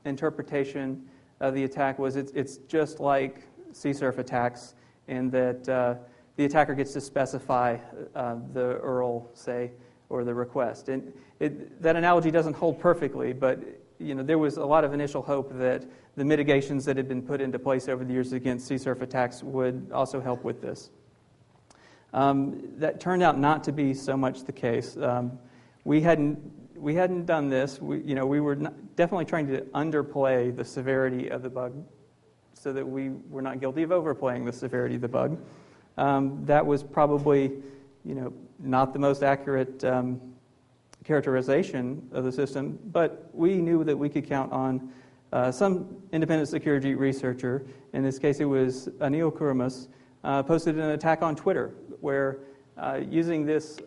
interpretation of the attack was it's just like CSRF attacks in that the attacker gets to specify the URL, say, or the request. And that analogy doesn't hold perfectly, but there was a lot of initial hope that the mitigations that had been put into place over the years against CSRF attacks would also help with this. That turned out not to be so much the case. We hadn't done this. We were definitely trying to underplay the severity of the bug so that we were not guilty of overplaying the severity of the bug. That was probably, not the most accurate characterization of the system, but we knew that we could count on some independent security researcher. In this case, it was Anil Kuramas, posted an attack on Twitter where using this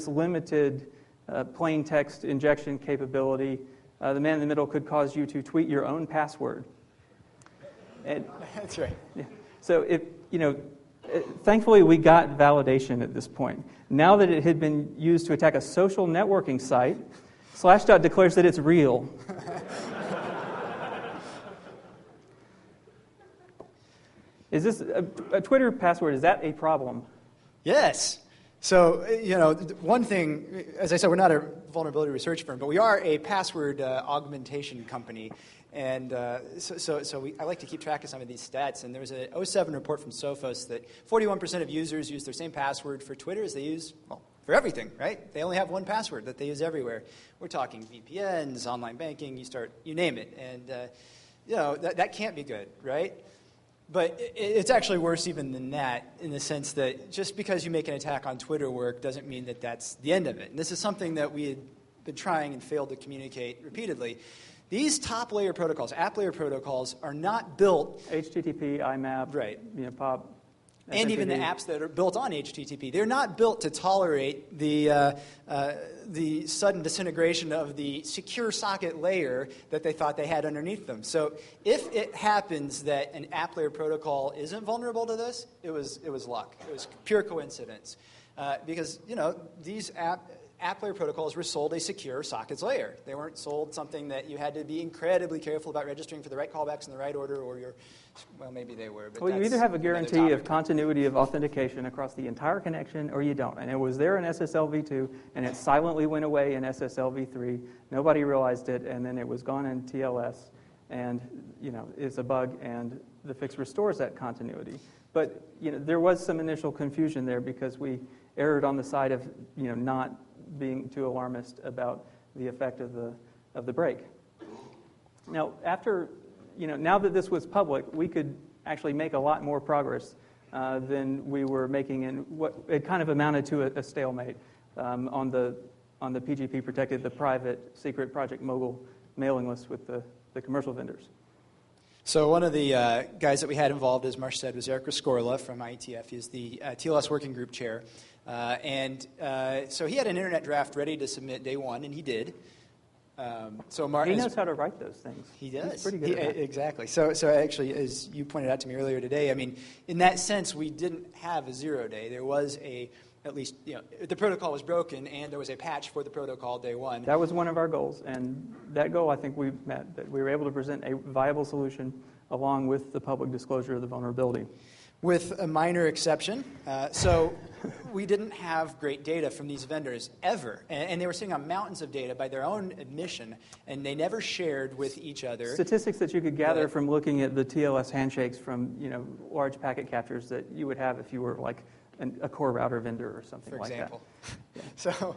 limited plain text injection capability, the man in the middle could cause you to tweet your own password. And, That's right. yeah. So thankfully we got validation at this point. Now that it had been used to attack a social networking site, Slashdot declares that it's real. Is this a Twitter password? Is that a problem? Yes. So, one thing, as I said, we're not a vulnerability research firm, but we are a password augmentation company. And I like to keep track of some of these stats. And there was a 2007 report from Sophos that 41% of users use their same password for Twitter as they use, for everything, right? They only have one password that they use everywhere. We're talking VPNs, online banking, you name it. And, that can't be good, right? But it's actually worse even than that, in the sense that just because you make an attack on Twitter work doesn't mean that that's the end of it. And this is something that we had been trying and failed to communicate repeatedly. These top layer protocols, app layer protocols, are not built... HTTP, IMAP, right. POP. And even the apps that are built on HTTP. They're not built to tolerate the sudden disintegration of the secure socket layer that they thought they had underneath them. So if it happens that an app layer protocol isn't vulnerable to this, it was luck. It was pure coincidence. Because, these app layer protocols were sold a secure sockets layer. They weren't sold something that you had to be incredibly careful about registering for the right callbacks in the right order, or maybe they were. But you either have a guarantee of continuity of authentication across the entire connection, or you don't. And it was there in SSL v2, and it silently went away in SSL v3. Nobody realized it, and then it was gone in TLS. And, it's a bug, and the fix restores that continuity. But, there was some initial confusion there because we erred on the side of, not being too alarmist about the effect of the break. Now, now that this was public, we could actually make a lot more progress than we were making in what it kind of amounted to a stalemate on the PGP protected, the private secret Project Mogul mailing list with the commercial vendors. So one of the guys that we had involved, as Marsh said, was Eric Rescorla from IETF. He's the TLS working group chair. So he had an internet draft ready to submit day one, and he did. He knows how to write those things. He does. He's pretty good at that. Exactly. So actually, as you pointed out to me earlier today, in that sense, we didn't have a 0 day. There was at least, the protocol was broken, and there was a patch for the protocol day one. That was one of our goals, and that goal I think we met, that we were able to present a viable solution along with the public disclosure of the vulnerability. With a minor exception. So we didn't have great data from these vendors ever. And they were sitting on mountains of data by their own admission, and they never shared with each other. Statistics that you could gather from looking at the TLS handshakes from large packet captures that you would have if you were like a core router vendor or something like that. For example.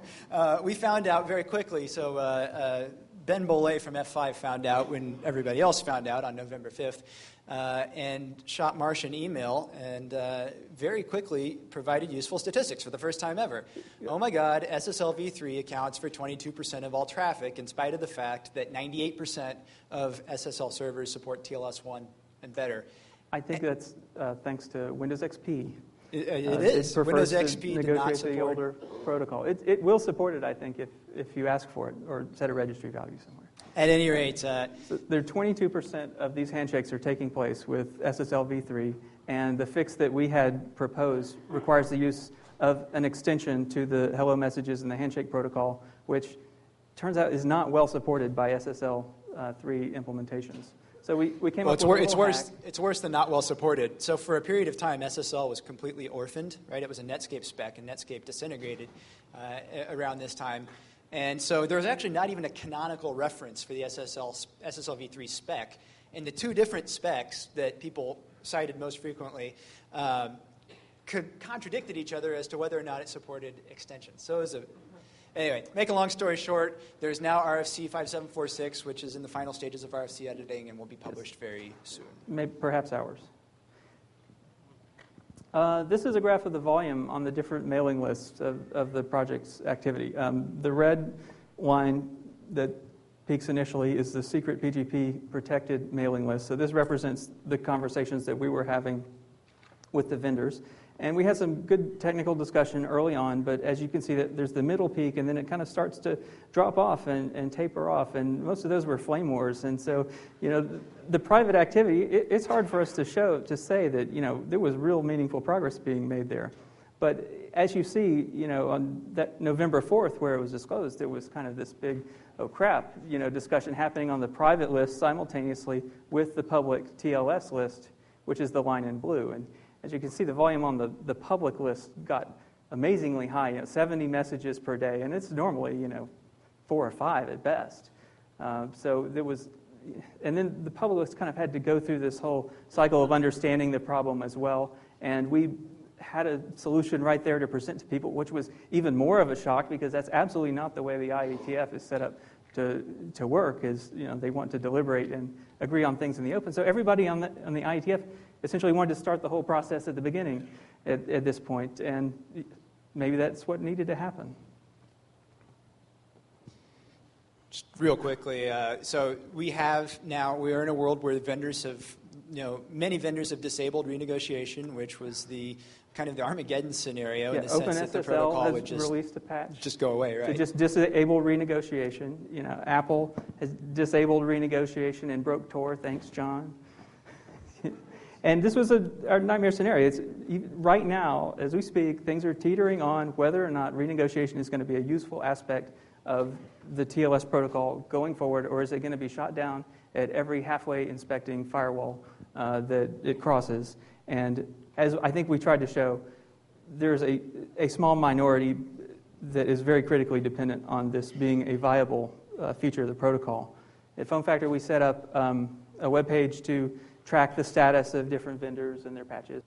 So we found out very quickly. So Ben Bollet from F5 found out when everybody else found out on November 5th. And shot Marsh an email and very quickly provided useful statistics for the first time ever. Oh my God, SSL v3 accounts for 22% of all traffic in spite of the fact that 98% of SSL servers support TLS1 and better. I think that's thanks to Windows XP. It is. Windows XP did not support the older protocol. It will support it, I think, if you ask for it or set a registry value somewhere. At any rate, so there 22% of these handshakes are taking place with SSL v3, and the fix that we had proposed requires the use of an extension to the hello messages and the handshake protocol, which turns out is not well supported by SSL 3 implementations. So we came up with it's worse than not well supported. So for a period of time, SSL was completely orphaned, right? It was a Netscape spec, and Netscape disintegrated around this time. And so there's actually not even a canonical reference for the SSL v3 spec. And the two different specs that people cited most frequently contradicted each other as to whether or not it supported extensions. So it was anyway, make a long story short, there's now RFC 5746, which is in the final stages of RFC editing and will be published very soon. Maybe, perhaps hours. This is a graph of the volume on the different mailing lists of the project's activity. The red line that peaks initially is the secret PGP protected mailing list. So this represents the conversations that we were having with the vendors. And we had some good technical discussion early on, but as you can see, that there's the middle peak, and then it kind of starts to drop off and taper off, and most of those were flame wars. And so, the private activity, it's hard for us to say that, there was real meaningful progress being made there. But as you see, on that November 4th where it was disclosed, there was kind of this big, oh crap, discussion happening on the private list simultaneously with the public TLS list, which is the line in blue. And as you can see, the volume on the public list got amazingly high, 70 messages per day, and it's normally, 4 or 5 at best. So there was, and then the public list kind of had to go through this whole cycle of understanding the problem as well, and we had a solution right there to present to people, which was even more of a shock because that's absolutely not the way the IETF is set up to work. Is they want to deliberate and agree on things in the open. So everybody on the IETF essentially wanted to start the whole process at the beginning at this point, and maybe that's what needed to happen. Just real quickly, so we are in a world where the vendors have, many vendors have disabled renegotiation, which was the kind of the Armageddon scenario in the sense that the protocol would just released a patch just go away, right? To just disable renegotiation. Apple has disabled renegotiation and broke Tor. Thanks, John. And this was our nightmare scenario. Right now, as we speak, things are teetering on whether or not renegotiation is going to be a useful aspect of the TLS protocol going forward, or is it going to be shot down at every halfway inspecting firewall that it crosses. And as I think we tried to show, there's a small minority that is very critically dependent on this being a viable feature of the protocol. At Phone Factor, we set up a web page to track the status of different vendors and their patches.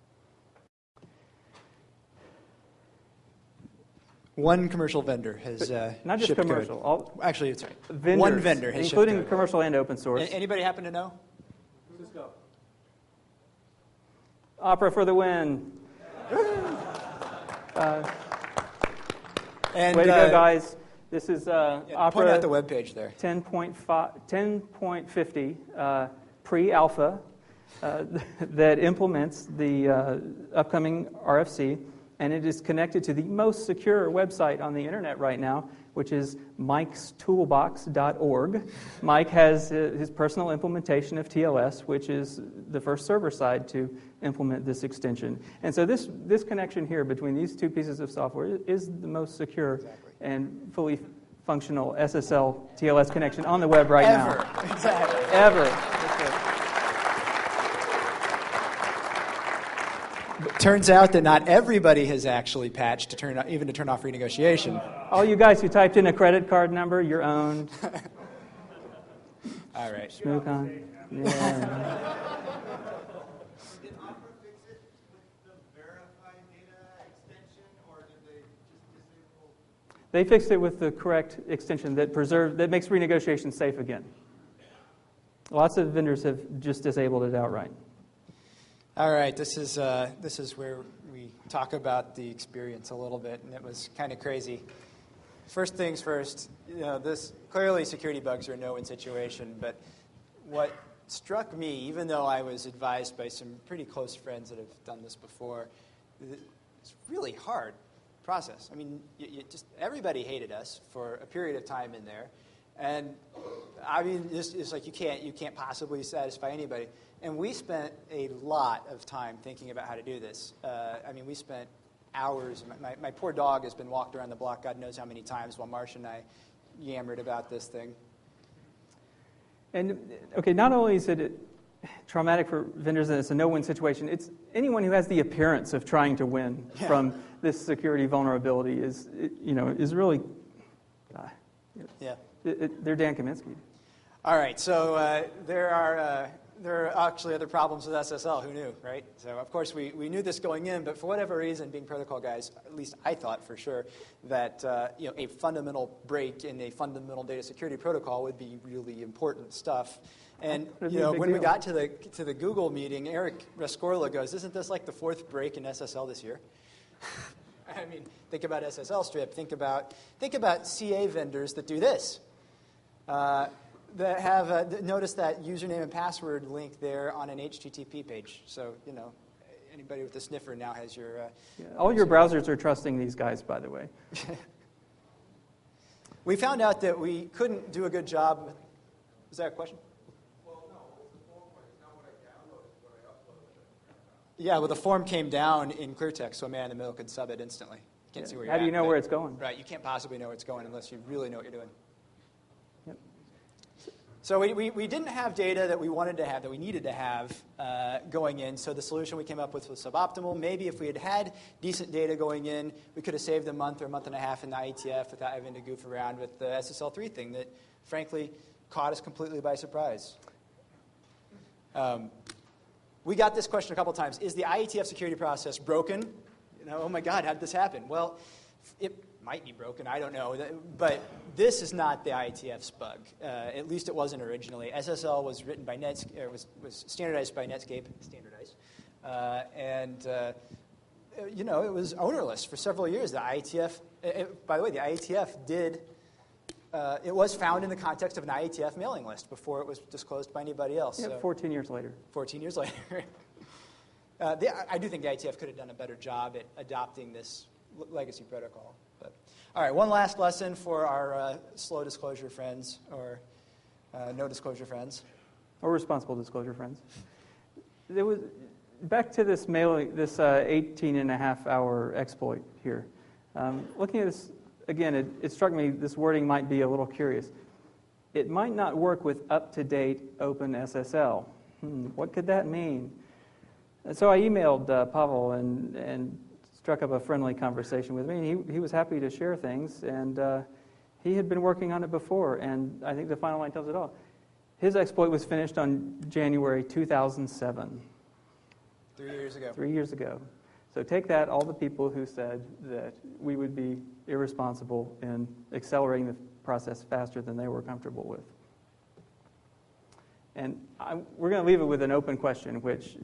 One commercial vendor has not just shipped commercial. code. Actually, it's right. Vendors, one vendor has including shipped code. commercial and open source. Anybody happen to know? Cisco. Opera for the win. And, way to go, guys. This is Opera. Point out the webpage there. 10.50 pre-alpha that implements the upcoming RFC, and it is connected to the most secure website on the internet right now, which is mikestoolbox.org. Mike has his personal implementation of TLS, which is the first server side to implement this extension. And so this connection here between these two pieces of software is the most secure and fully functional SSL TLS connection on the web right now. Exactly. Ever. Turns out that not everybody has actually patched to turn off renegotiation. All you guys who typed in a credit card number, you're owned. All right. SmooCon. Yeah. Did Opera fix it with the verified data extension, or did they just disable? They fixed it with the correct extension that makes renegotiation safe again. Lots of vendors have just disabled it outright. All right, this is where we talk about the experience a little bit, and it was kind of crazy. First things first, this clearly security bugs are a no-win situation, but what struck me, even though I was advised by some pretty close friends that have done this before, it's really hard process. I mean, everybody hated us for a period of time in there, and I mean, it's like you can't possibly satisfy anybody. And we spent a lot of time thinking about how to do this. I mean, we spent hours. My poor dog has been walked around the block God knows how many times while Marcia and I yammered about this thing. And, okay, not only is it traumatic for vendors and it's a no-win situation, it's anyone who has the appearance of trying to win from this security vulnerability is really Yeah. They're Dan Kaminsky. All right, so there are actually other problems with SSL. Who knew, right? So, of course, we knew this going in, but for whatever reason, being protocol guys, at least I thought for sure that a fundamental break in a fundamental data security protocol would be really important stuff. And when we got to the Google meeting, Eric Rescorla goes, "Isn't this like the fourth break in SSL this year?" I mean, think about SSL strip. Think about CA vendors that do this. That have notice that username and password link there on an HTTP page. So anybody with a sniffer now has your. All your browsers are trusting these guys, by the way. We found out that we couldn't do a good job. Was that a question? Well, no, it was the form point. It's not what I downloaded, what I uploaded. Yeah, well, the form came down in clear text, so a man in the middle could sub it instantly. You can't see where you're How do you at, know but- where it's going? Right, you can't possibly know where it's going unless you really know what you're doing. Yep. So we didn't have data that we wanted to have, that we needed to have going in, so the solution we came up with was suboptimal. Maybe if we had had decent data going in, we could have saved a month or a month and a half in the IETF without having to goof around with the SSL3 thing that, frankly, caught us completely by surprise. We got this question a couple times. Is the IETF security process broken? Oh my God, how did this happen? Well, it might be broken, I don't know. But this is not the IETF's bug. At least it wasn't originally. SSL was written by was standardized by Netscape, it was ownerless for several years. The IETF, by the way, the IETF did, it was found in the context of an IETF mailing list before it was disclosed by anybody else. Yeah, so 14 years later. 14 years later. I do think the IETF could have done a better job at adopting this legacy protocol. But all right, one last lesson for our slow disclosure friends or no disclosure friends. Or responsible disclosure friends. There was, back to this 18.5-hour exploit here. Looking at this, again, it struck me this wording might be a little curious. It might not work with up-to-date OpenSSL. What could that mean? And so I emailed Pavel and struck up a friendly conversation with me. And he was happy to share things, and he had been working on it before, and I think the final line tells it all. His exploit was finished on January 2007. 3 years ago. 3 years ago. So take that, all the people who said that we would be irresponsible in accelerating the process faster than they were comfortable with. And we're going to leave it with an open question, which,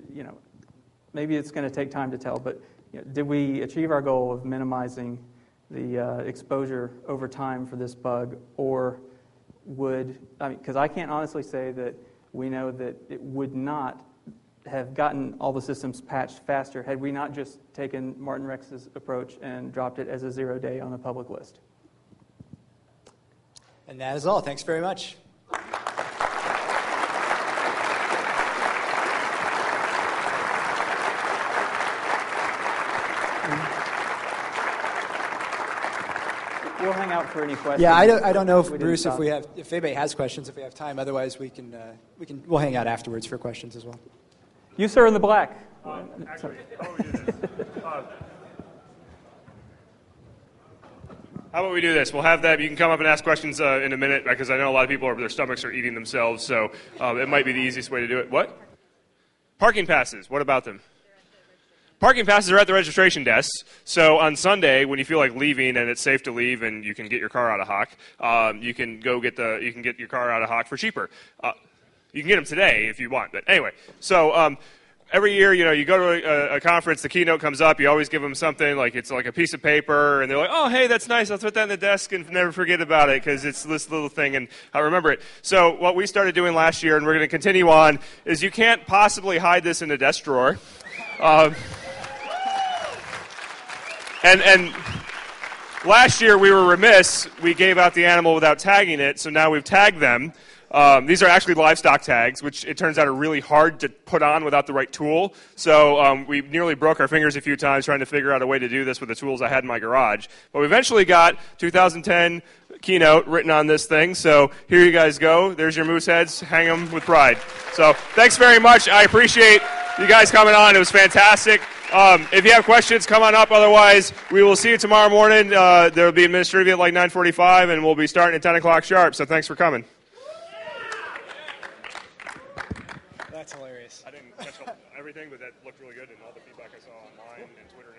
maybe it's going to take time to tell, but did we achieve our goal of minimizing the exposure over time for this bug, or because I can't honestly say that we know that it would not have gotten all the systems patched faster had we not just taken Martin Rex's approach and dropped it as a 0-day on the public list. And that is all. Thanks very much. We'll hang out for any questions. Yeah, I don't know if We didn't Bruce, stop. if anybody has questions, if we have time. Otherwise, we'll hang out afterwards for questions as well. You, sir, in the black. Actually, how about we do this? We'll have that. You can come up and ask questions in a minute, because I know a lot of people, their stomachs are eating themselves, so it might be the easiest way to do it. What? Parking passes. What about them? Parking passes are at the registration desks. So on Sunday, when you feel like leaving and it's safe to leave and you can get your car out of hock, you can get your car out of hock for cheaper. You can get them today if you want. But anyway, so every year, you go to a conference, the keynote comes up, you always give them something, like it's like a piece of paper, and they're like, oh, hey, that's nice, I'll put that on the desk and never forget about it, because it's this little thing, and I remember it. So what we started doing last year, and we're going to continue on, is you can't possibly hide this in a desk drawer. And last year we were remiss. We gave out the animal without tagging it, so now we've tagged them. These are actually livestock tags, which it turns out are really hard to put on without the right tool. So we nearly broke our fingers a few times trying to figure out a way to do this with the tools I had in my garage. But we eventually got 2010 keynote written on this thing. So here you guys go. There's your moose heads. Hang them with pride. So thanks very much. I appreciate you guys coming on. It was fantastic. If you have questions, come on up. Otherwise, we will see you tomorrow morning. There will be administrative at like 9:45, and we'll be starting at 10 o'clock sharp. So thanks for coming. That's hilarious. I didn't catch everything, but that looked really good, and all the feedback I saw online and Twitter and